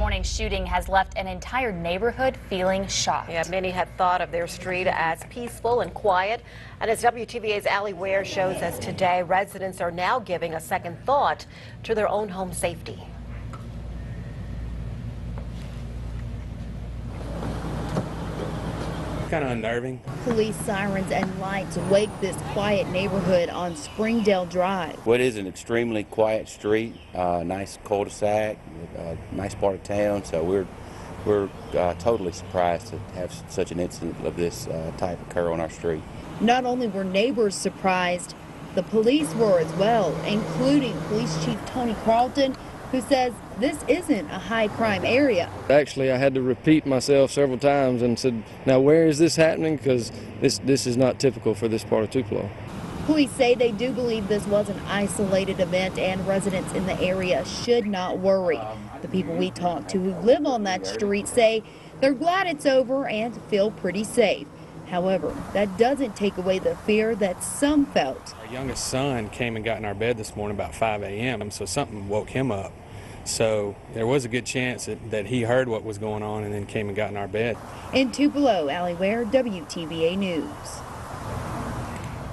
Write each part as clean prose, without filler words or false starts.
morning's shooting has left an entire neighborhood feeling shocked. Yeah, many had thought of their street as peaceful and quiet. And as WTVA's Allie Ware shows us today, residents are now giving a second thought to their own home safety. Kind of unnerving. Police sirens and lights wake this quiet neighborhood on Springdale Drive. What is an extremely quiet street, nice cul-de-sac, nice part of town, so we're totally surprised to have such an incident of this type occur on our street. Not only were neighbors surprised, the police were as well, including Police Chief Tony Carlton, who says this isn't a high crime area. Actually, I had to repeat myself several times and said, now where is this happening? Because this is not typical for this part of Tupelo. Police say they do believe this was an isolated event and residents in the area should not worry. The people we talked to who live on that street say they're glad it's over and feel pretty safe. However, that doesn't take away the fear that some felt. Our youngest son came and got in our bed this morning about 5 a.m., so something woke him up. So there was a good chance that he heard what was going on and then came and got in our bed. In Tupelo, Allie Ware, WTVA News.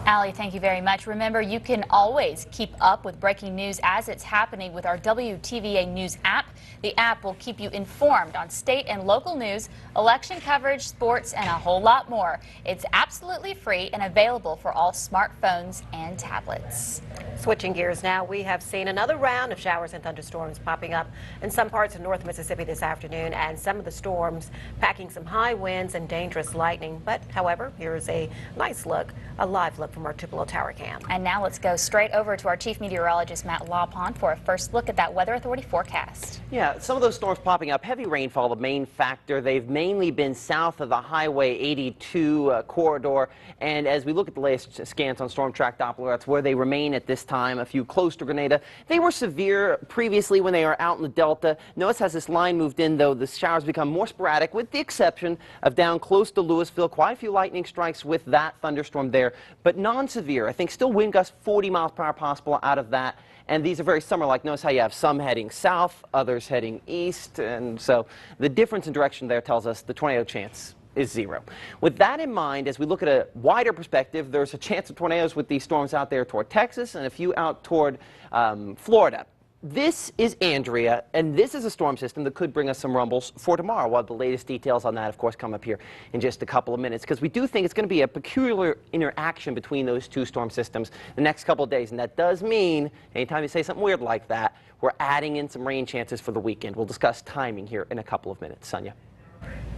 Allie, thank you very much. Remember, you can always keep up with breaking news as it's happening with our WTVA News app. The app will keep you informed on state and local news, election coverage, sports, and a whole lot more. It's absolutely free and available for all smartphones and tablets. Switching gears now, we have seen another round of showers and thunderstorms popping up in some parts of North Mississippi this afternoon, and some of the storms packing some high winds and dangerous lightning. But, however, here's a nice look, a live look from our Tupelo Tower Cam. And now let's go straight over to our chief meteorologist, Matt Lawpon, for a first look at that Weather Authority forecast. Yeah, some of those storms popping up, heavy rainfall, the main factor. They've mainly been south of the Highway 82 corridor. And as we look at the latest scans on Storm Track Doppler, that's where they remain at this time, a few close to Grenada. They were severe previously when they were out in the Delta. Notice as this line moved in, though, the showers become more sporadic, with the exception of down close to Louisville. Quite a few lightning strikes with that thunderstorm there, but non-severe. I think still wind gusts 40 miles per hour possible out of that. And these are very summer-like. Notice how you have some heading south, others heading east. And so the difference in direction there tells us the tornado chance is 0. With that in mind, as we look at a wider perspective, there's a chance of tornadoes with these storms out there toward Texas and a few out toward Florida. This is Andrea, and this is a storm system that could bring us some rumbles for tomorrow. We'll have the latest details on that, of course, come up here in just a couple of minutes, because we do think it's going to be a peculiar interaction between those two storm systems the next couple of days. And that does mean, anytime you say something weird like that, we're adding in some rain chances for the weekend. We'll discuss timing here in a couple of minutes. Sonia.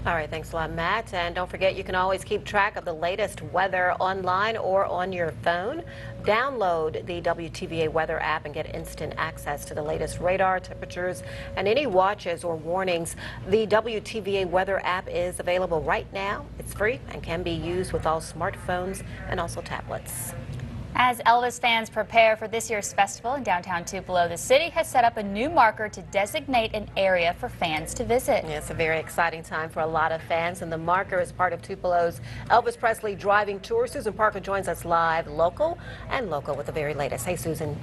All right, thanks a lot, Matt. And don't forget, you can always keep track of the latest weather online or on your phone. Download the WTVA weather app and get instant access to the latest radar, temperatures, and any watches or warnings. The WTVA weather app is available right now. It's free and can be used with all smartphones and also tablets. As Elvis fans prepare for this year's festival in downtown Tupelo, the city has set up a new marker to designate an area for fans to visit. Yeah, it's a very exciting time for a lot of fans, and the marker is part of Tupelo's Elvis Presley driving tour. Susan Parker joins us live, local with the very latest. Hey, Susan.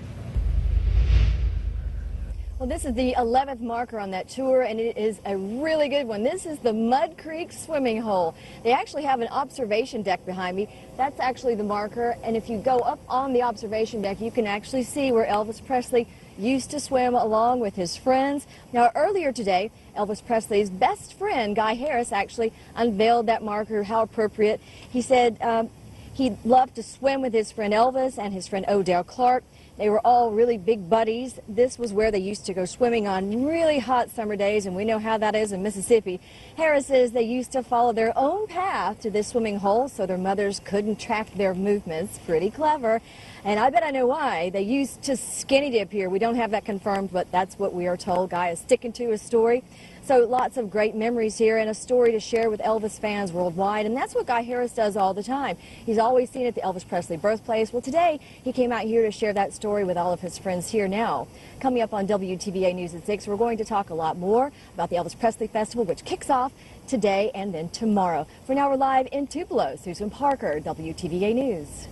Well, this is the 11th marker on that tour, and it is a really good one. This is the Mud Creek swimming hole. They actually have an observation deck behind me. That's actually the marker, and if you go up on the observation deck, you can actually see where Elvis Presley used to swim along with his friends. Now, earlier today, Elvis Presley's best friend, Guy Harris, actually unveiled that marker. How appropriate. He said he loved to swim with his friend Elvis and his friend Odell Clark. They were all really big buddies. This was where they used to go swimming on really hot summer days, and we know how that is in Mississippi. Harris says they used to follow their own path to this swimming hole so their mothers couldn't track their movements. Pretty clever. And I bet I know why. They used to skinny dip here. We don't have that confirmed, but that's what we are told. Guy is sticking to his story. So lots of great memories here and a story to share with Elvis fans worldwide. And that's what Guy Harris does all the time. He's always seen at the Elvis Presley birthplace. Well, today he came out here to share that story with all of his friends here now. Coming up on WTVA News at 6, we're going to talk a lot more about the Elvis Presley Festival, which kicks off today and then tomorrow. For now, we're live in Tupelo. Susan Parker, WTVA News.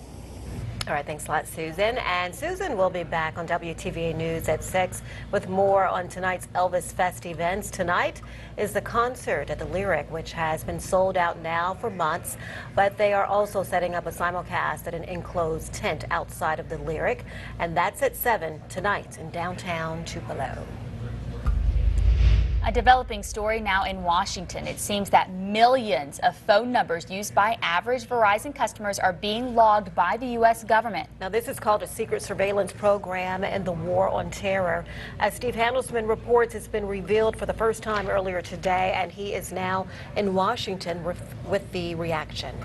All right, thanks a lot, Susan. And Susan will be back on WTVA News at 6 with more on tonight's Elvis Fest events. Tonight is the concert at the Lyric, which has been sold out now for months, but they are also setting up a simulcast at an enclosed tent outside of the Lyric, and that's at 7 tonight in downtown Tupelo. A developing story now in Washington. It seems that millions of phone numbers used by average Verizon customers are being logged by the U.S. government. Now, this is called a secret surveillance program in the war on terror. As Steve Handelsman reports, it's been revealed for the first time earlier today, and he is now in Washington with the reaction.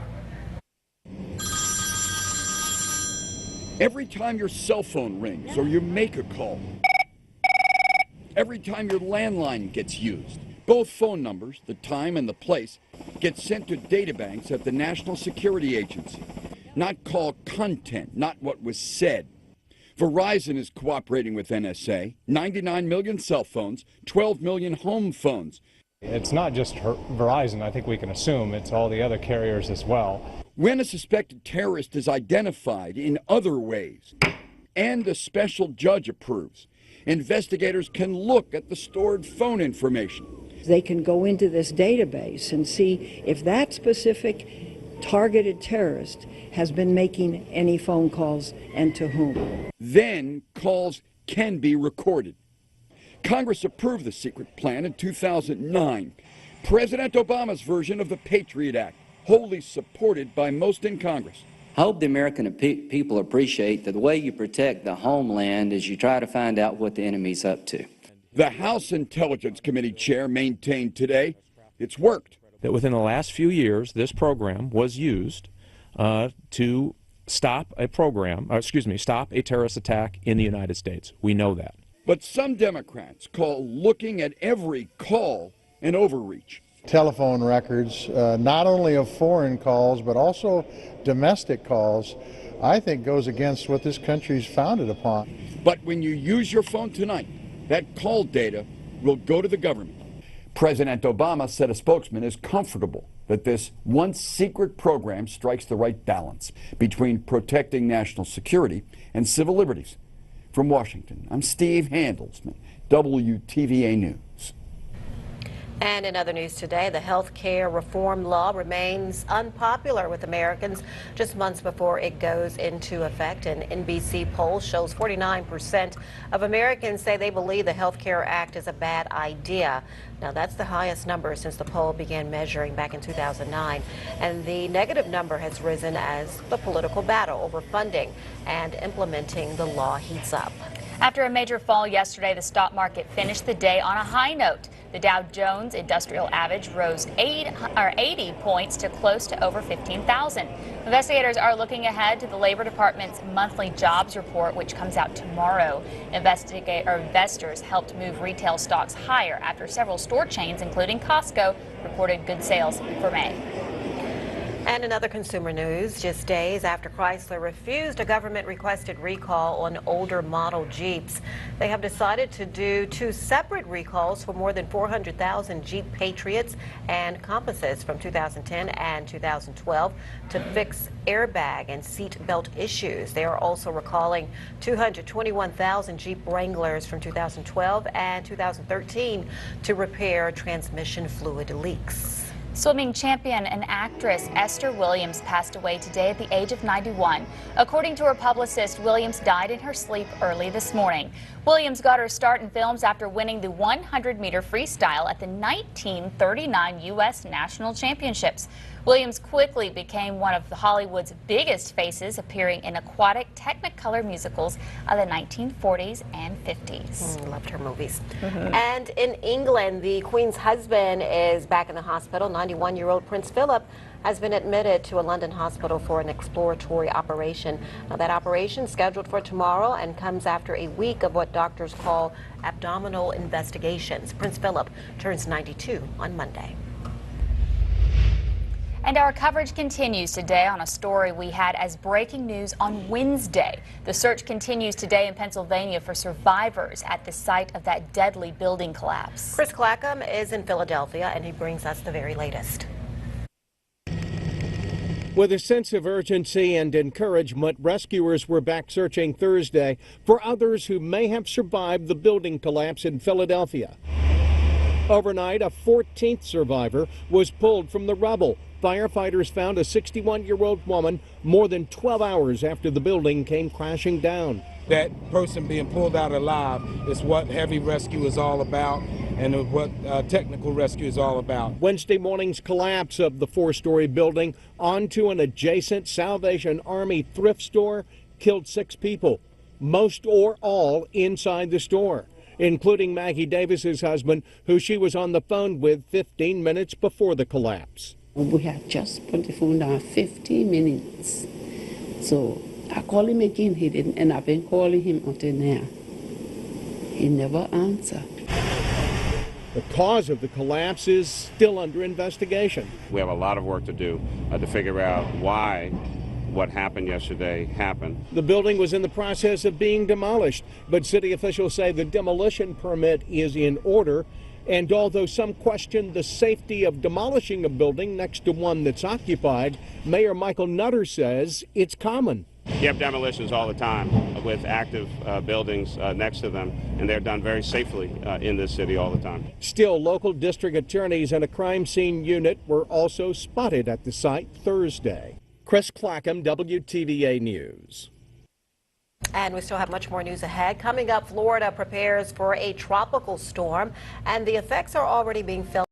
Every time your cell phone rings or you make a call, every time your landline gets used, both phone numbers, the time and the place, get sent to databanks at the National Security Agency. Not call content, not what was said. Verizon is cooperating with NSA. 99 million cell phones, 12 million home phones. It's not just Verizon. I think we can assume it's all the other carriers as well. When a suspected terrorist is identified in other ways and a special judge approves, investigators can look at the stored phone information. They can go into this database and see if that specific targeted terrorist has been making any phone calls and to whom. Then calls can be recorded. Congress approved the secret plan in 2009. President Obama's version of the Patriot Act, wholly supported by most in Congress. I hope the American people appreciate that the way you protect the homeland is you try to find out what the enemy's up to. The House Intelligence Committee chair maintained today it's worked. That within the last few years, this program was used to stop a stop a terrorist attack in the United States. We know that. But some Democrats call looking at every call an overreach. Telephone records, not only of foreign calls, but also domestic calls, I think goes against what this country's founded upon. But when you use your phone tonight, that call data will go to the government. President Obama said a spokesman is comfortable that this once secret program strikes the right balance between protecting national security and civil liberties. From Washington, I'm Steve Handelsman, WTVA News. And in other news today, the health care reform law remains unpopular with Americans just months before it goes into effect. An NBC poll shows 49% of Americans say they believe the Health Care Act is a bad idea. Now, that's the highest number since the poll began measuring back in 2009. And the negative number has risen as the political battle over funding and implementing the law heats up. After a major fall yesterday, the stock market finished the day on a high note. The Dow Jones Industrial Average rose 80 points to close to over 15,000. Investigators are looking ahead to the Labor Department's monthly jobs report, which comes out tomorrow. Investors helped move retail stocks higher after several store chains, including Costco, reported good sales for May. And in other consumer news, just days after Chrysler refused a government-requested recall on older model Jeeps, they have decided to do two separate recalls for more than 400,000 Jeep Patriots and Compasses from 2010 and 2012 to fix airbag and seat belt issues. They are also recalling 221,000 Jeep Wranglers from 2012 and 2013 to repair transmission fluid leaks. Swimming champion and actress Esther Williams passed away today at the age of 91. According to her publicist, Williams died in her sleep early this morning. Williams got her start in films after winning the 100-meter freestyle at the 1939 U.S. National Championships. Williams quickly became one of Hollywood's biggest faces, appearing in aquatic Technicolor musicals of the 1940s and 50s. Loved her movies. And in England, the Queen's husband is back in the hospital. 91-year-old Prince Philip has been admitted to a London hospital for an exploratory operation. Now, that operation is scheduled for tomorrow and comes after a week of what doctors call abdominal investigations. Prince Philip turns 92 on Monday. And our coverage continues today on a story we had as breaking news on Wednesday. The search continues today in Pennsylvania for survivors at the site of that deadly building collapse. Chris Clackham is in Philadelphia, and he brings us the very latest. With a sense of urgency and encouragement, rescuers were back searching Thursday for others who may have survived the building collapse in Philadelphia. Overnight, a 14th survivor was pulled from the rubble. Firefighters found a 61-year-old woman more than 12 hours after the building came crashing down. That person being pulled out alive is what heavy rescue is all about and what technical rescue is all about. Wednesday morning's collapse of the 4-story building onto an adjacent Salvation Army thrift store killed 6 people, most or all inside the store, including Maggie Davis's husband, who she was on the phone with 15 minutes before the collapse. We had just put the phone down 15 minutes. So I called him again, he didn't, and I've been calling him until now. He never answered. The cause of the collapse is still under investigation. We have a lot of work to do to figure out why what happened yesterday happened. The building was in the process of being demolished, but city officials say the demolition permit is in order. And although some question the safety of demolishing a building next to one that's occupied, Mayor Michael Nutter says it's common. You have demolitions all the time with active buildings next to them, and they're done very safely in this city all the time. Still, local district attorneys and a crime scene unit were also spotted at the site Thursday. Chris Clackham, WTVA News. And we still have much more news ahead. Coming up, Florida prepares for a tropical storm, and the effects are already being felt.